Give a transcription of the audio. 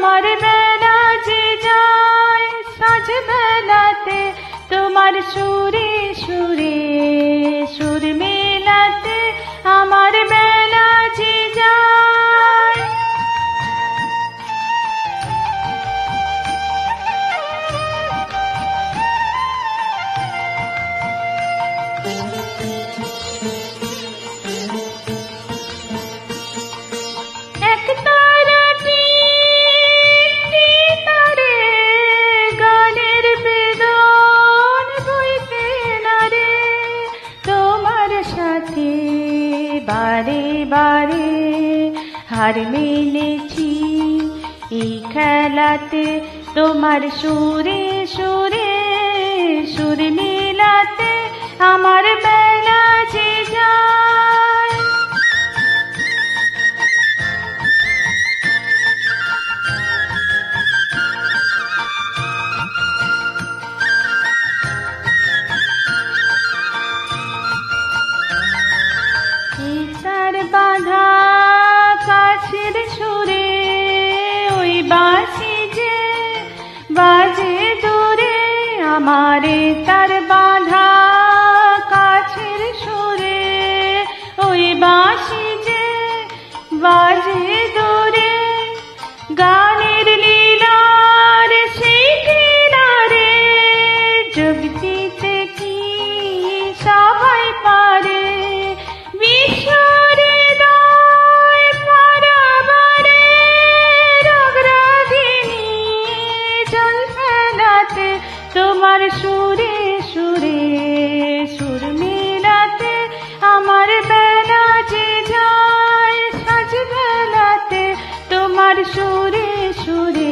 আমার বেলা যে যায় সাজ বেলাতে তোমার সুরে সুরে সুর মেলাতে আমার বেলা যে যায়। এক তারাটি তারে গানের বেদন বইতে না রে তোমার সাথে বারে বারে হার মেলেছি এই খেলাতে তোমার সুরে সুরে সুর মেলাতে আমার বেলা যে যায়। তার বাঁধা কাছের সুরে ওই বাঁশি যে বাজে দূরে আমারে তার বাঁধা কাছের সুরে ওই বাঁশি যে বাজে দূরে গানের লীলার সেই কিনারে যোগ দিতে কি সবাই পারে তোমার সুরে সুরে সুর মেলাতে আমার বেলা যে যায় সাজ বেলাতে তোমার সুরে সুরে